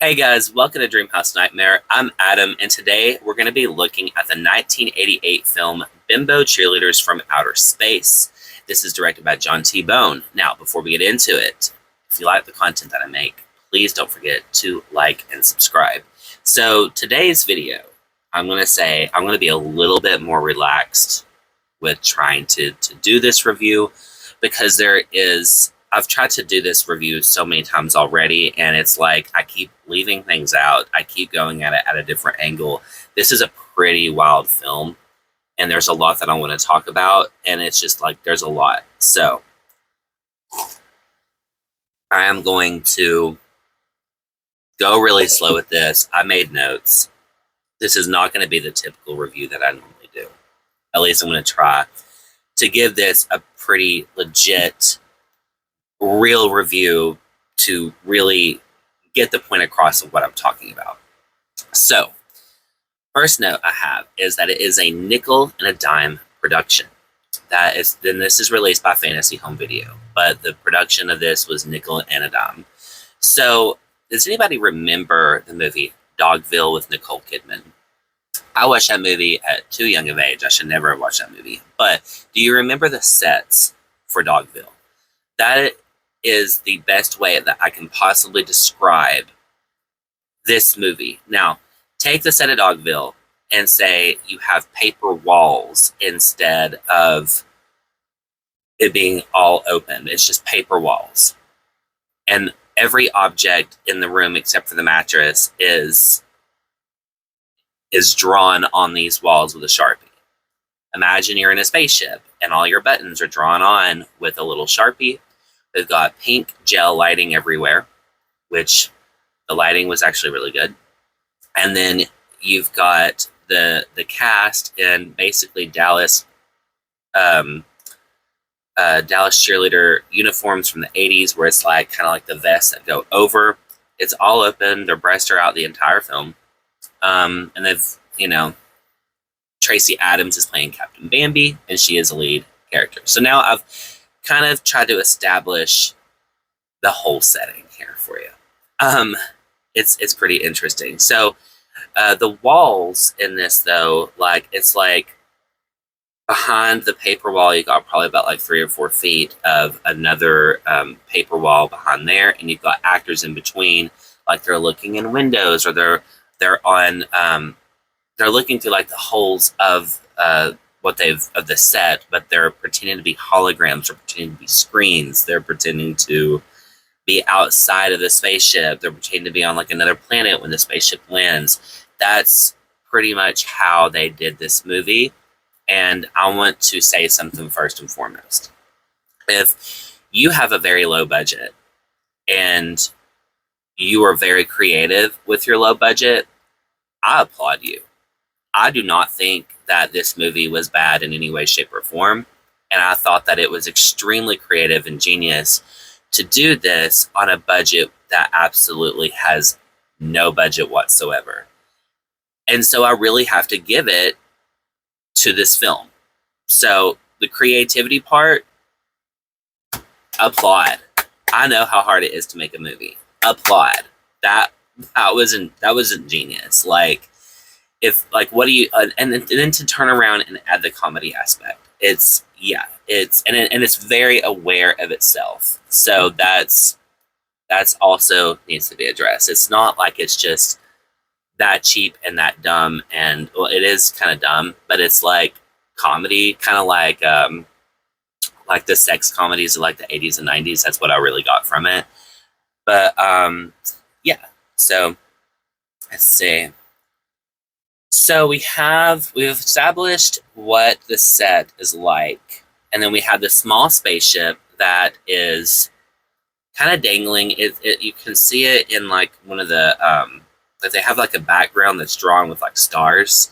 Hey guys, welcome to Dreamhouse Nightmare. I'm Adam, and today we're going to be looking at the 1988 film Bimbo Cheerleaders from Outer Space. This is directed by John T. Bone. Now, before we get into it, if you like the content that I make, please don't forget to like and subscribe. So, today's video, I'm going to be a little bit more relaxed with trying to do this review because I've tried to do this review so many times already, and it's like I keep leaving things out. I keep going at it at a different angle. This is a pretty wild film, and there's a lot that I want to talk about, and it's just like there's a lot. So I am going to go really slow with this. I made notes. This is not going to be the typical review that I normally do. At least I'm going to try to give this a pretty legit real review to really get the point across of what I'm talking about. So, first note I have is that it is a nickel and a dime production. Then this is released by Fantasy Home Video, but the production of this was nickel and a dime. So, does anybody remember the movie Dogville with Nicole Kidman? I watched that movie at too young of age. I should never have watched that movie. But do you remember the sets for Dogville? That is the best way that I can possibly describe this movie. Now, take the set of Dogville and say you have paper walls instead of it being all open. It's just paper walls. And every object in the room except for the mattress is drawn on these walls with a Sharpie. Imagine you're in a spaceship and all your buttons are drawn on with a little Sharpie. They've got pink gel lighting everywhere, which the lighting was actually really good. And then you've got the cast in basically Dallas cheerleader uniforms from the 80s, where it's like kind of like the vests that go over. It's all open. Their breasts are out the entire film. And Tracey Adams is playing Captain Bambi, and she is a lead character. So now I've kind of tried to establish the whole setting here for you. It's pretty interesting. So the walls in this, though, it's like behind the paper wall, you got probably about like 3 or 4 feet of another paper wall behind there, and you've got actors in between, like they're looking in windows, or they're looking through like the holes of the set, but they're pretending to be holograms, or pretending to be screens. They're pretending to be outside of the spaceship. They're pretending to be on like another planet when the spaceship lands. That's pretty much how they did this movie. And I want to say something first and foremost. If you have a very low budget and you are very creative with your low budget, I applaud you. I do not think that this movie was bad in any way, shape, or form. And I thought that it was extremely creative and genius to do this on a budget that absolutely has no budget whatsoever. And so I really have to give it to this film. So the creativity part, applaud. I know how hard it is to make a movie. Applaud. That wasn't genius. What do you and then to turn around and add the comedy aspect? It's very aware of itself. So that's also needs to be addressed. It's not like it's just that cheap and that dumb, and well, it is kind of dumb, but it's like comedy, kind of like the sex comedies of like the 80s and 90s. That's what I really got from it. But yeah. So let's see. So we've established what the set is like, and then we have the small spaceship that is kind of dangling. You can see it in like one of the that they have like a background that's drawn with like stars,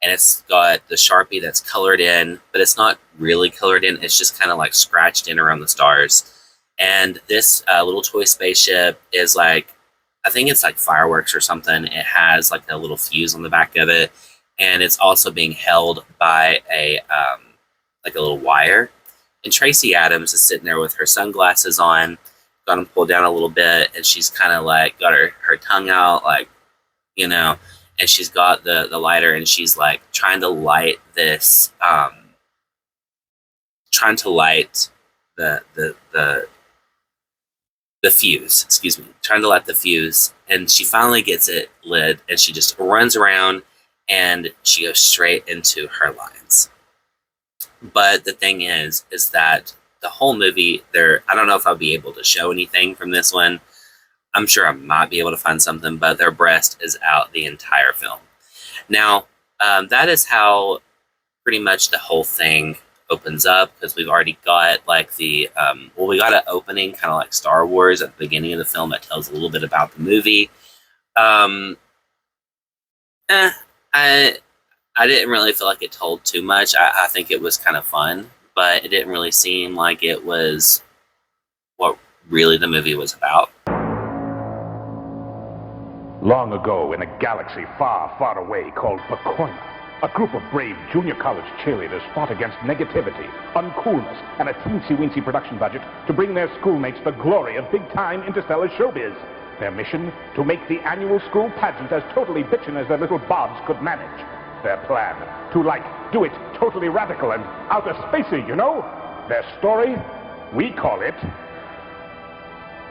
and it's got the Sharpie that's colored in, but it's not really colored in. It's just kind of like scratched in around the stars. And this little toy spaceship is like, I think it's like fireworks or something. It has like a little fuse on the back of it, and it's also being held by a little wire. And Tracey Adams is sitting there with her sunglasses on, got him pulled down a little bit, and she's kind of like got her tongue out, like, you know, and she's got the lighter, and she's like trying to light this, trying to light the the the the fuse, excuse me, trying to light the fuse, and she finally gets it lit, and she just runs around, and she goes straight into her lines. But the thing is that the whole movie, I don't know if I'll be able to show anything from this one. I'm sure I might be able to find something, but their breast is out the entire film. Now, that is how pretty much the whole thing opens up, because we've already got like we got an opening kind of like Star Wars at the beginning of the film that tells a little bit about the movie. um I didn't really feel like it told too much. I think it was kind of fun, but it didn't really seem like it was what really the movie was about. Long ago, in a galaxy far, far away called Bakoina, a group of brave junior college cheerleaders fought against negativity, uncoolness, and a teensy-weensy production budget to bring their schoolmates the glory of big-time interstellar showbiz. Their mission? To make the annual school pageant as totally bitchin' as their little bobs could manage. Their plan? To, do it totally radical and outer spacey, you know? Their story? We call it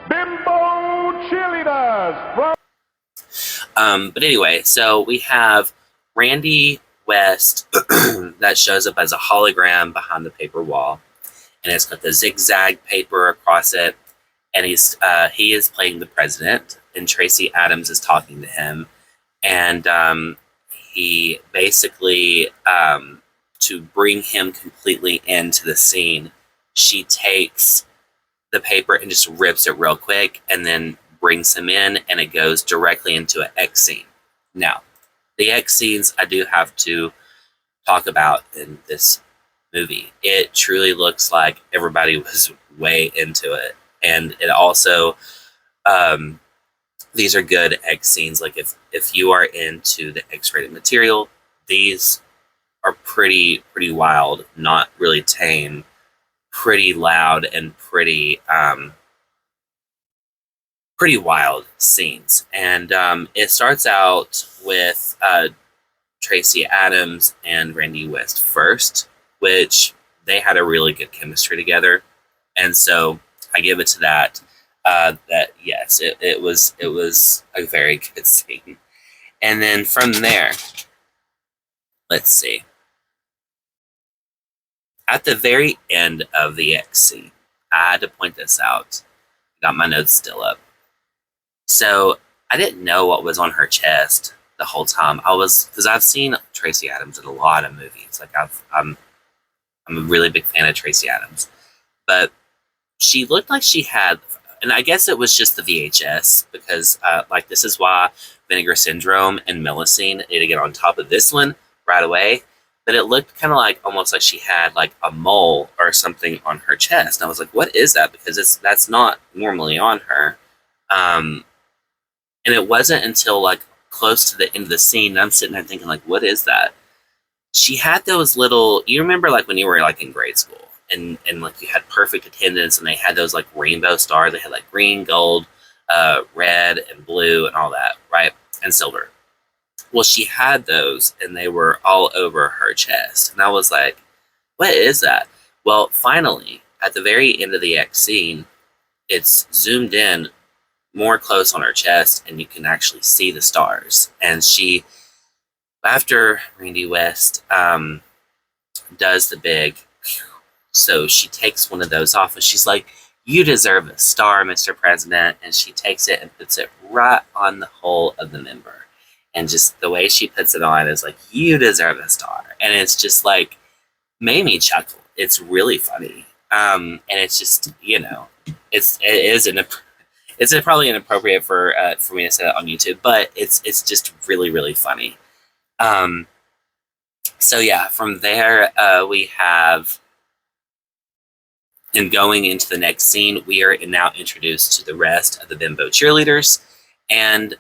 Bimbo Cheerleaders! But anyway, so we have Randy West that shows up as a hologram behind the paper wall, and it's got the zigzag paper across it, and he is playing the president, and Tracey Adams is talking to him, and he basically, to bring him completely into the scene, she takes the paper and just rips it real quick, and then brings him in, and it goes directly into an X scene. Now, the X scenes I do have to talk about in this movie. It truly looks like everybody was way into it, and it also, these are good X scenes. Like if you are into the X-rated material, these are pretty wild, not really tame, pretty loud, and pretty wild scenes. And it starts out with Tracey Adams and Randy West first, which they had a really good chemistry together, and so I give it to that. That yes, it was a very good scene. And then from there, let's see. At the very end of the X scene, I had to point this out. Got my notes still up. So I didn't know what was on her chest the whole time. Because I've seen Tracey Adams in a lot of movies. Like I'm a really big fan of Tracey Adams, but she looked like she had, and I guess it was just the VHS, because like this is why Vinegar Syndrome and Melusine need to get on top of this one right away. But it looked kind of like almost like she had like a mole or something on her chest. And I was like, what is that? Because that's not normally on her. And it wasn't until like close to the end of the scene that I'm sitting there thinking, like, what is that? She had those little, you remember like when you were like in grade school and like you had perfect attendance, and they had those like rainbow stars. They had like green, gold, red, and blue, and all that, right? And silver. Well, she had those, and they were all over her chest. And I was like, what is that? Well, finally, at the very end of the X scene, it's zoomed in more close on her chest, and you can actually see the stars. And she, after Randy West does the big, so she takes one of those off, and she's like, you deserve a star, Mr. President. And she takes it and puts it right on the hole of the member. And just the way she puts it on is like, you deserve a star. And it's just like, made me chuckle. It's really funny. And it's just, it's probably inappropriate for me to say that on YouTube, but it's just really, really funny. So yeah, from there, we have, and going into the next scene, we are now introduced to the rest of the Bimbo Cheerleaders, and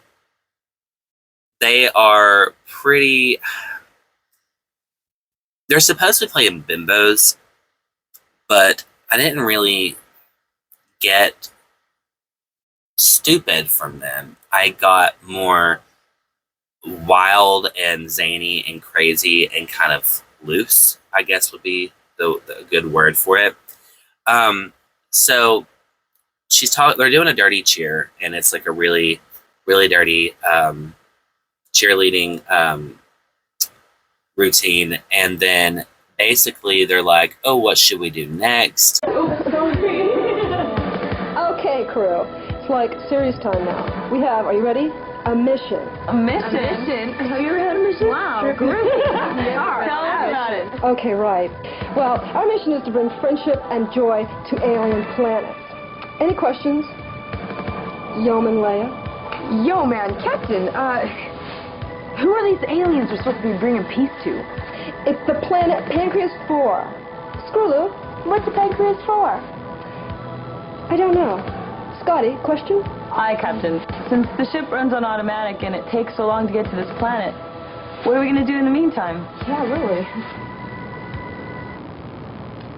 they are they're supposed to be playing bimbos, but I didn't really get stupid from them. I got more wild and zany and crazy and kind of loose, I guess would be the good word for it. So they're doing a dirty cheer, and it's like a really, really dirty cheerleading routine. And then basically they're like, oh, what should we do next? Okay, crew. It's like serious time now. We have, are you ready? A mission. A mission? Have you ever had a mission? Wow, Sure. group. They are. Tell us about it. Okay, right. Well, our mission is to bring friendship and joy to alien planets. Any questions? Yeoman Leia? Yo, man, Captain, who are these aliens we're supposed to be bringing peace to? It's the planet Pancreas 4. Screwloo, what's the Pancreas 4? I don't know. Scotty, question? Aye, Captain. Since the ship runs on automatic and it takes so long to get to this planet, what are we going to do in the meantime? Yeah, really.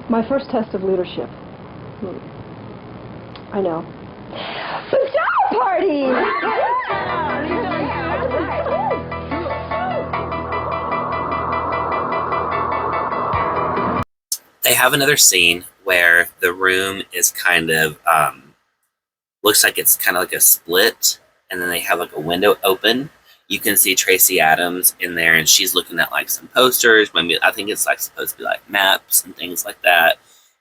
My first test of leadership. I know. Pajama party! They have another scene where the room is kind of looks like it's kind of like a split, and then they have like a window open. You can see Tracey Adams in there, and she's looking at like some posters. Maybe I think it's like supposed to be like maps and things like that.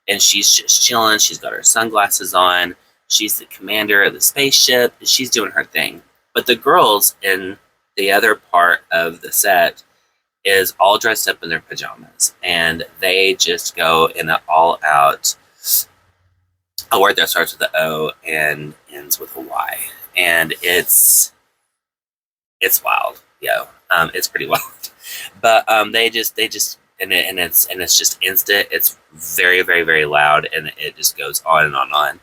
And she's just chilling. She's got her sunglasses on. She's the commander of the spaceship, and she's doing her thing. But the girls in the other part of the set is all dressed up in their pajamas, and they just go in an all-out. A word that starts with an O and ends with a Y, and it's wild, it's pretty wild. But they just and it's just instant. It's very, very, very loud, and it just goes on and on and on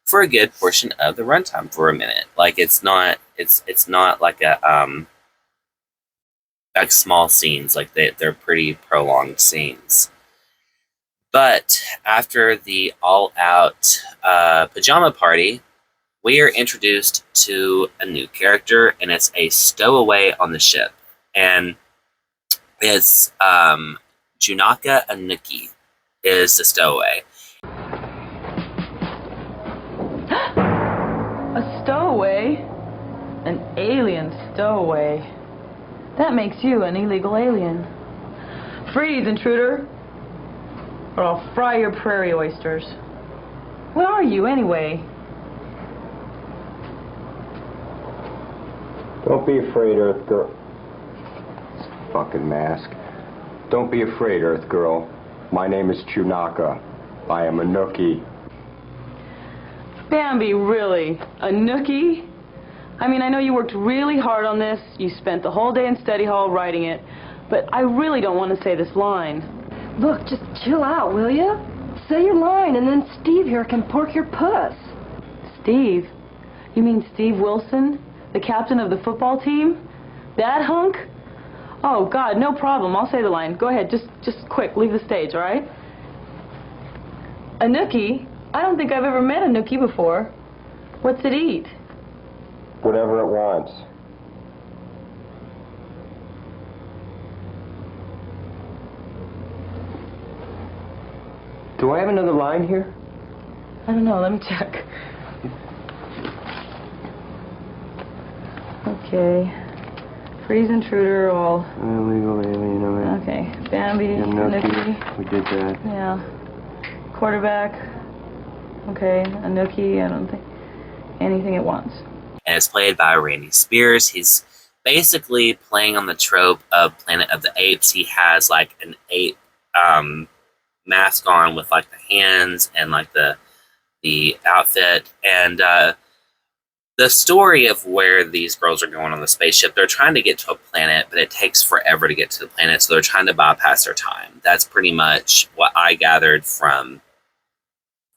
for a good portion of the runtime, for a minute. Like it's not like a like small scenes. Like they're pretty prolonged scenes. But after the all-out pajama party, we are introduced to a new character, and it's a stowaway on the ship. And it's Junaka Anuki is the stowaway. A stowaway? An alien stowaway. That makes you an illegal alien. Freeze, intruder! Or I'll fry your prairie oysters. What are you, anyway? Don't be afraid, Earth Girl. Fucking mask. Don't be afraid, Earth Girl. My name is Chunaka. I am a Nookie. Bambi, really? A Nookie? I mean, I know you worked really hard on this. You spent the whole day in study hall writing it. But I really don't want to say this line. Look, just chill out, will you? Say your line, and then Steve here can pork your puss. Steve? You mean Steve Wilson? The captain of the football team? That hunk? Oh, God, no problem. I'll say the line. Go ahead, just quick, leave the stage, all right? A Nookie? I don't think I've ever met a Nookie before. What's it eat? Whatever it wants. Do I have another line here? I don't know, let me check. Okay. Freeze, intruder, all. Illegal alien, Okay. Bambi, Nookie. We did that. Yeah. Quarterback. Okay. A Nookie, I don't think. Anything it wants. And it's played by Randy Spears. He's basically playing on the trope of Planet of the Apes. He has like an ape mask on with like the hands and like the outfit, and the story of where these girls are going on the spaceship. They're trying to get to a planet, but it takes forever to get to the planet, so they're trying to bypass their time. That's pretty much what I gathered from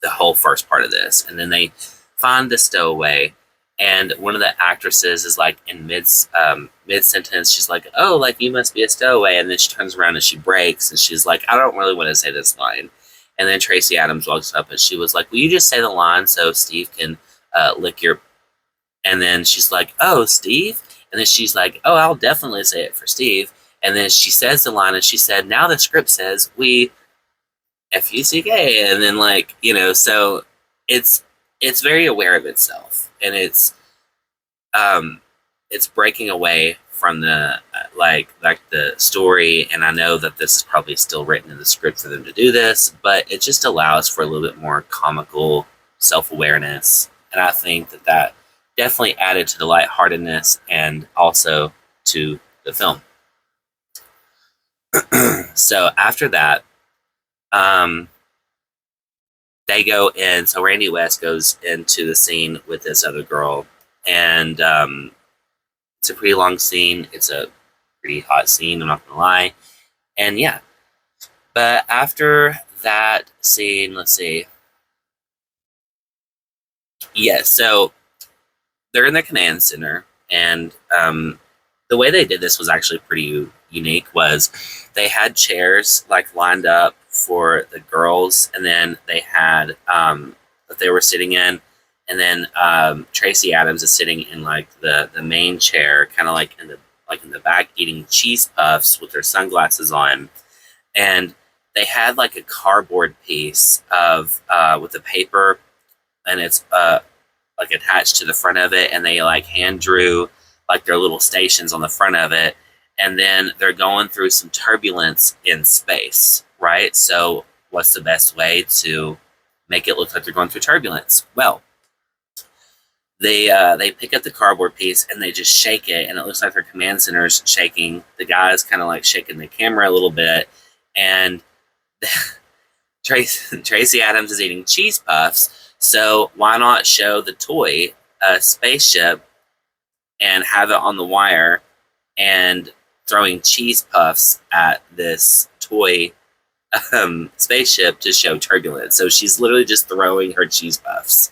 the whole first part of this. And then they find the stowaway, and one of the actresses is like in mid sentence, she's like, "Oh, like you must be a stowaway," and then she turns around and she breaks, and she's like, "I don't really want to say this line." And then Tracey Adams walks up, and she was like, "Will you just say the line so Steve can lick your And then she's like, oh, Steve? And then she's like, oh, I'll definitely say it for Steve. And then she says the line, and she said, now the script says we F-U-C-K. And then, like, you know, so it's very aware of itself. And it's breaking away from the, like the story. And I know that this is probably still written in the script for them to do this, but it just allows for a little bit more comical self-awareness. And I think that definitely added to the lightheartedness and also to the film. So after that, they go in. So Randy West goes into the scene with this other girl, and it's a pretty long scene. It's a pretty hot scene, I'm not gonna lie. And yeah, but after that scene, let's see. Yeah, so they're in the command center, and the way they did this was actually pretty unique. Was they had chairs like lined up for the girls, and then they had that they were sitting in, and then Tracey Adams is sitting in like the main chair, kind of like in the back, eating cheese puffs with her sunglasses on, and they had like a cardboard piece of with a paper, and it's like attached to the front of it, and they like hand drew like their little stations on the front of it, and then they're going through some turbulence in space, right? So what's the best way to make it look like they're going through turbulence? Well, they pick up the cardboard piece and they just shake it, and it looks like their command center's shaking. The guy's kind of like shaking the camera a little bit, and Tracey Adams is eating cheese puffs. So why not show the toy spaceship and have it on the wire and throwing cheese puffs at this toy spaceship to show turbulence? So she's literally just throwing her cheese puffs.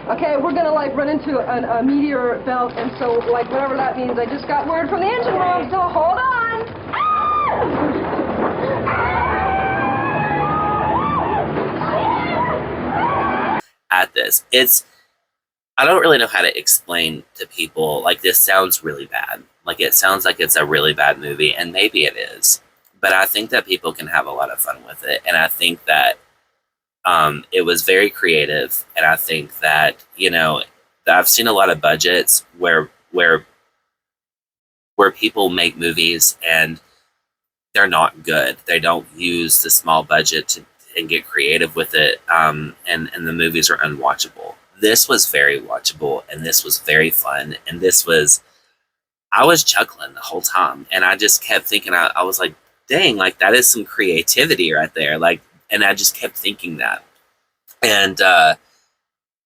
Okay, we're gonna like run into a meteor belt, and so like whatever that means, I just got word from the engine room, so hold on. At this, I don't really know how to explain to people, like, this sounds really bad. Like, it sounds like it's a really bad movie, and maybe it is. But I think that people can have a lot of fun with it, and I think that it was very creative, and I think that, you know, I've seen a lot of budgets where people make movies and they're not good. They don't use the small budget and get creative with it, and the movies are unwatchable. This was very watchable, and this was very fun, and I was chuckling the whole time, and I just kept thinking, I was like, dang, like, that is some creativity right there, like. And I just kept thinking that. And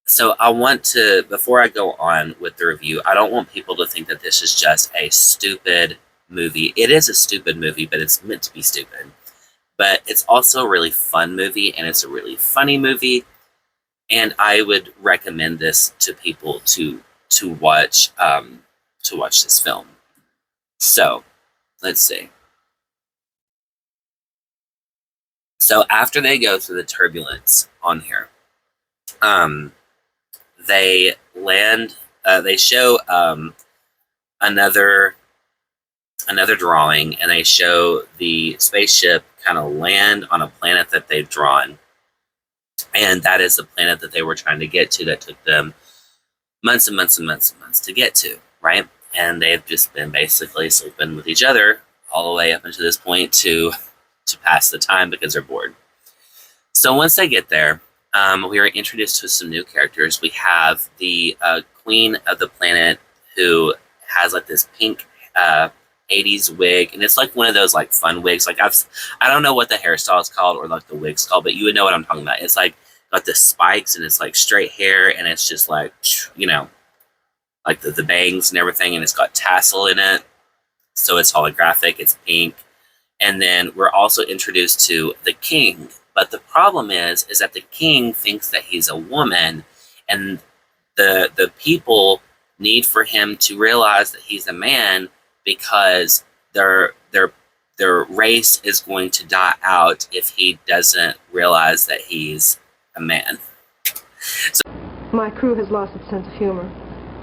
so I want to, before I go on with the review, I don't want people to think that this is just a stupid movie. It is a stupid movie, but it's meant to be stupid. But it's also a really fun movie, and it's a really funny movie. And I would recommend this to people to watch this film. So, let's see. So after they go through the turbulence on here, they land. They show another drawing, and they show the spaceship kind of land on a planet that they've drawn, and that is the planet that they were trying to get to. That took them months and months and months and months to get to, right? And they've just been basically sleeping with each other all the way up until this point to pass the time because they're bored. So once they get there, we are introduced to some new characters. We have the queen of the planet, who has like this pink 80s wig, and it's like one of those like fun wigs. Like I don't know what the hairstyle is called or like the wig's called, but you would know what I'm talking about. It's like got the spikes and it's like straight hair, and it's just like, you know, like the bangs and everything, and it's got tassel in it, so it's holographic. It's pink. And then we're also introduced to the king. But the problem is that the king thinks that he's a woman, and the people need for him to realize that he's a man, because their race is going to die out if he doesn't realize that he's a man. So, My crew has lost its sense of humor.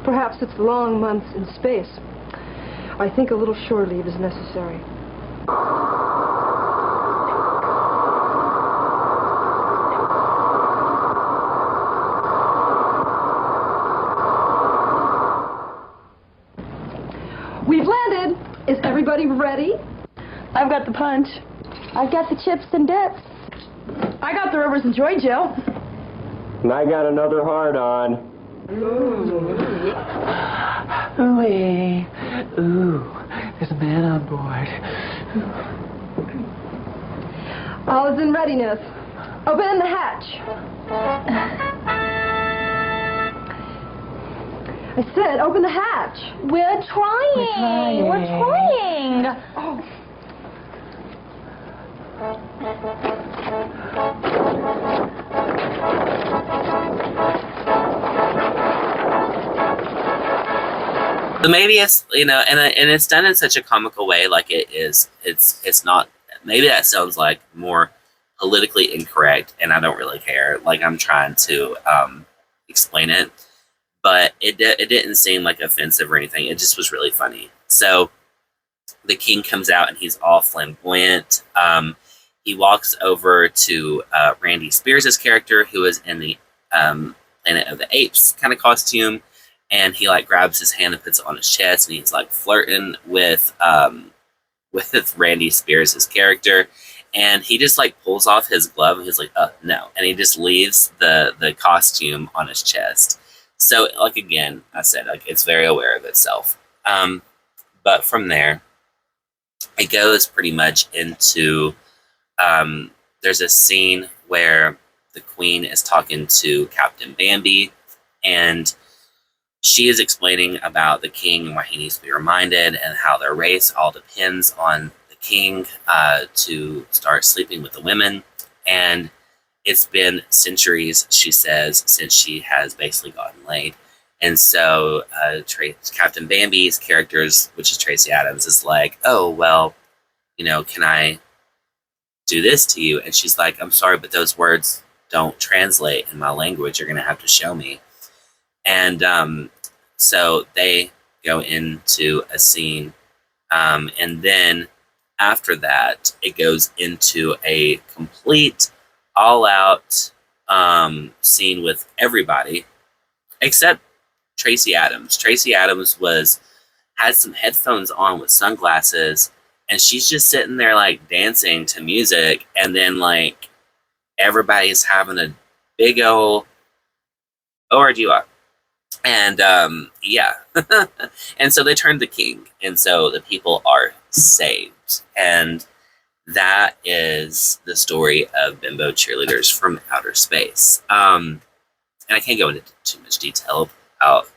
Perhaps it's the long months in space. I think a little shore leave is necessary. We've landed. Is everybody ready? I've got the punch. I've got the chips and dips. I got the Rivers and Joy Gel. And I got another hard on. Ooh-wee. Ooh, there's a man on board. All is in readiness. Open the hatch. I said, open the hatch. We're trying. We're trying. Oh. so maybe it's, you know, and it's done in such a comical way, like it's not. Maybe that sounds like more politically incorrect, and I don't really care. Like I'm trying to explain it, but it didn't seem like offensive or anything. It just was really funny. So the king comes out and he's all flamboyant. He walks over to Randy Spears' character, who is in the Planet of the Apes kind of costume, and he like grabs his hand and puts it on his chest, and he's like flirting with Randy Spears' character, and he just like pulls off his glove and he's like, no, and he just leaves the costume on his chest. So like, again, I said, like, it's very aware of itself. But from there, it goes pretty much into there's a scene where the queen is talking to Captain Bambi, and she is explaining about the king and why he needs to be reminded, and how their race all depends on the king to start sleeping with the women. And it's been centuries, she says, since she has basically gotten laid. And so Captain Bambi's characters, which is Tracey Adams, is like, oh, well, you know, can I do this to you? And she's like, I'm sorry, but those words don't translate in my language. You're going to have to show me. And so they go into a scene. And then after that, it goes into a complete all-out scene with everybody except Tracey Adams. Tracey Adams had some headphones on with sunglasses, and she's just sitting there like dancing to music, and then like everybody's having a big old orgy. And yeah. And so they turned the king, and so the people are saved. And that is the story of Bimbo Cheerleaders from Outer Space. And I can't go into too much detail about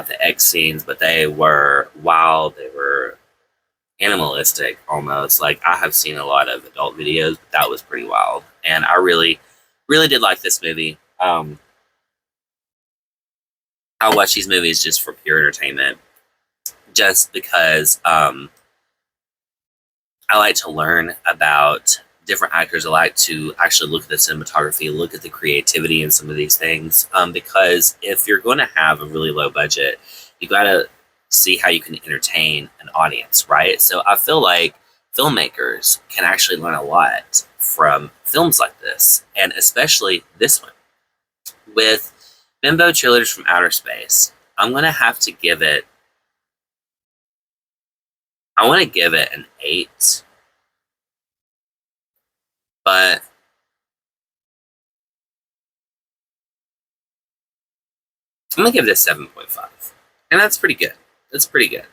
the X scenes, but they were wild. They were animalistic almost. Like, I have seen a lot of adult videos, but that was pretty wild. And I really, really did like this movie. I watch these movies just for pure entertainment, just because I like to learn about different actors. I like to actually look at the cinematography, look at the creativity in some of these things, because if you're going to have a really low budget, you got to see how you can entertain an audience, right? So I feel like filmmakers can actually learn a lot from films like this, and especially this one. With Bimbo Cheerleaders from Outer Space, I'm going to have to give it, I want to give it an 8, but I'm going to give it a 7.5, and that's pretty good. That's pretty good.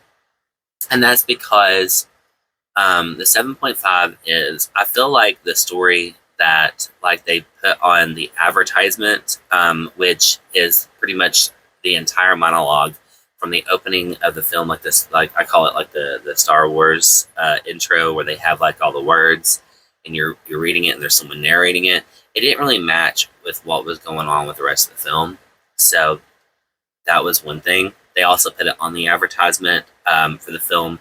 And that's because the 7.5 is, I feel like the story that like they put on the advertisement, which is pretty much the entire monologue from the opening of the film, like this, like I call it like the Star Wars intro, where they have like all the words and you're reading it and there's someone narrating it. It didn't really match with what was going on with the rest of the film, so that was one thing. They also put it on the advertisement for the film.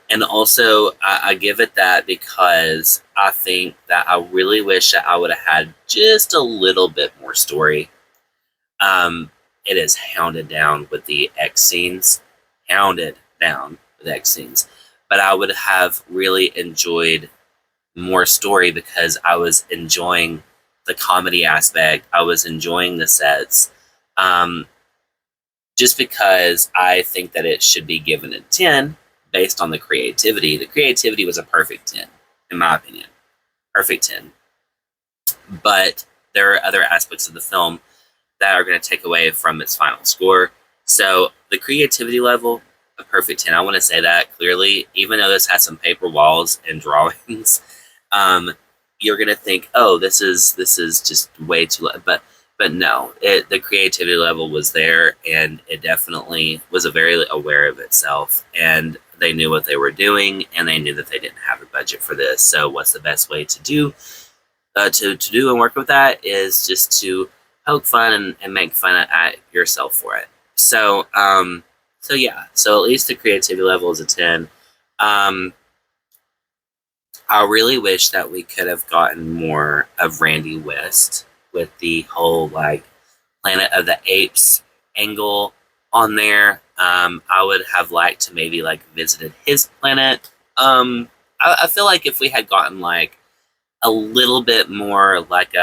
And also, I give it that because I think that I really wish that I would have had just a little bit more story. It is hounded down with the X scenes. Hounded down with X scenes. But I would have really enjoyed more story because I was enjoying the comedy aspect. I was enjoying the sets. Just because I think that it should be given a 10 based on the creativity. The creativity was a perfect 10, in my opinion. Perfect 10. But there are other aspects of the film that are going to take away from its final score. So the creativity level, a perfect 10. I want to say that clearly, even though this has some paper walls and drawings, you're going to think, oh, this is just way too low. But no, the creativity level was there, and it definitely was very aware of itself, and they knew what they were doing, and they knew that they didn't have a budget for this. So what's the best way to do and work with that is just to poke fun and make fun at yourself for it. So yeah, so at least the creativity level is a 10. I really wish that we could have gotten more of Randy West with the whole like Planet of the Apes angle on there. I would have liked to maybe like visited his planet. I feel like if we had gotten like a little bit more like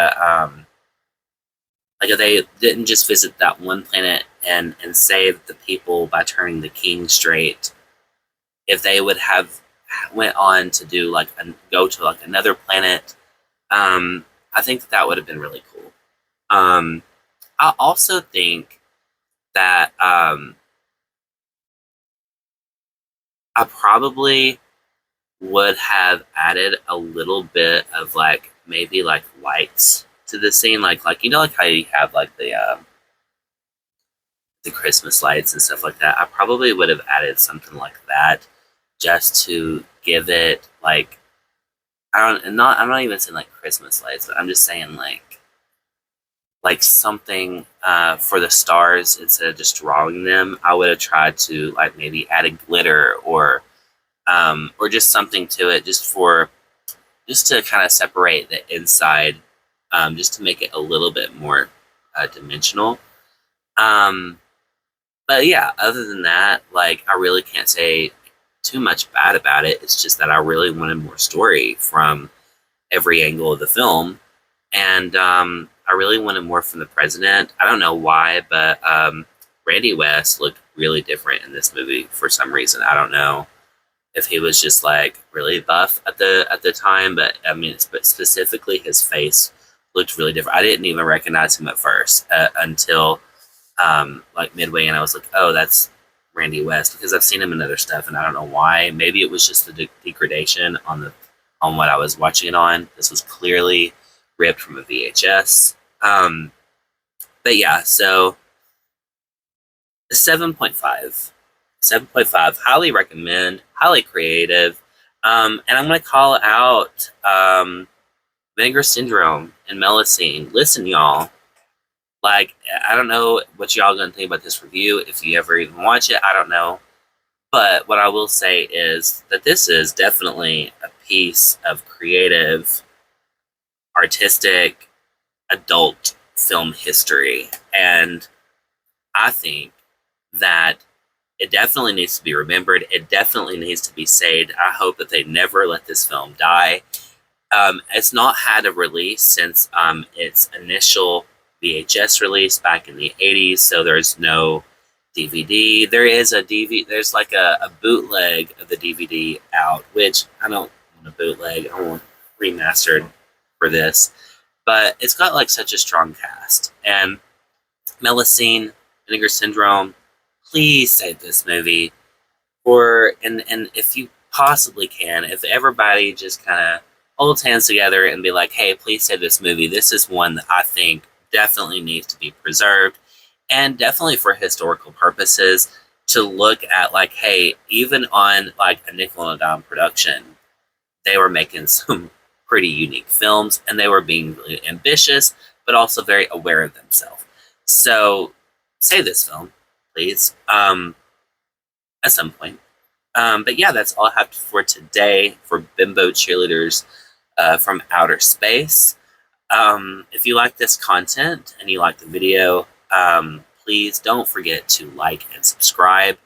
if they didn't just visit that one planet and save the people by turning the king straight, if they would have went on to do like go to like another planet, I think that would have been really cool. I also think that I probably would have added a little bit of like maybe like lights to the scene, like you know, like how you have like the Christmas lights and stuff like that. I probably would have added something like that just to give it like I'm not even saying like Christmas lights, but I'm just saying like something for the stars instead of just drawing them. I would have tried to like maybe add a glitter or just something to it, just to kind of separate the inside, just to make it a little bit more dimensional. But yeah, other than that, like I really can't say too much bad about it. It's just that I really wanted more story from every angle of the film, and I really wanted more from the president. I don't know why, but Randy West looked really different in this movie for some reason. I don't know if he was just like really buff at the time, but I mean, but specifically his face looked really different. I didn't even recognize him at first until like midway, and I was like, oh, that's Randy West, because I've seen him in other stuff, and I don't know why. Maybe it was just the degradation on what I was watching it on. This was clearly ripped from a VHS. But yeah, so 7.5. 7.5, highly recommend, highly creative. And I'm going to call out Vinegar Syndrome and Melusine. Listen, y'all. Like, I don't know what y'all going to think about this review. If you ever even watch it, I don't know. But what I will say is that this is definitely a piece of creative, artistic, adult film history. And I think that it definitely needs to be remembered. It definitely needs to be saved. I hope that they never let this film die. It's not had a release since its initial VHS release back in the 80s, so there's no DVD. There is a DVD. There's like a bootleg of the DVD out, which I don't want a bootleg. I want remastered for this. But it's got like such a strong cast. And Melusine, Vinegar Syndrome, please save this movie for, and if you possibly can, if everybody just kind of holds hands together and be like, hey, please save this movie. This is one that I think definitely needs to be preserved, and definitely for historical purposes, to look at like, hey, even on like a nickel and a dime production, they were making some pretty unique films, and they were being really ambitious, but also very aware of themselves. So save this film, please, at some point. But yeah, that's all I have for today for Bimbo Cheerleaders from Outer Space. If you like this content and you like the video, please don't forget to like and subscribe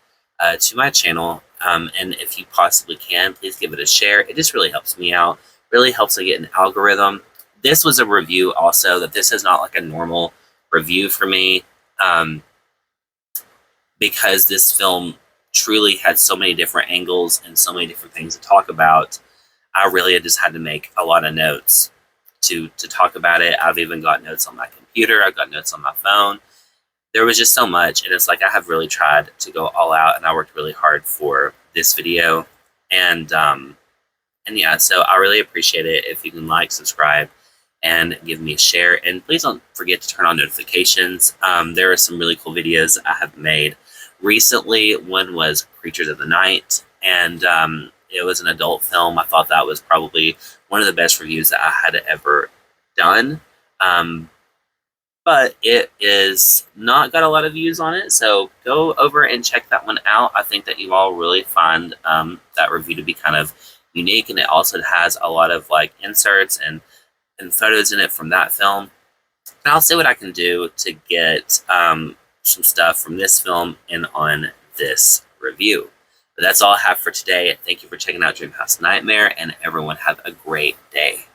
to my channel. And if you possibly can, please give it a share. It just really helps me out, really helps me get an algorithm. This was a review also, that this is not like a normal review for me, because this film truly had so many different angles and so many different things to talk about. I really just had to make a lot of notes to talk about it. I've even got notes on my computer. I've got notes on my phone. There was just so much, and it's like I have really tried to go all out, and I worked really hard for this video. And yeah, so I really appreciate it if you can like, subscribe, and give me a share. And please don't forget to turn on notifications. There are some really cool videos I have made recently. One was Creatures of the Night, and it was an adult film. I thought that was probably one of the best reviews that I had ever done. But it is not got a lot of views on it, so go over and check that one out. I think that you all really find that review to be kind of unique, and it also has a lot of like inserts and photos in it from that film. And I'll see what I can do to get some stuff from this film in on this review. But that's all I have for today. Thank you for checking out Dreamhouse Nightmare, and everyone have a great day.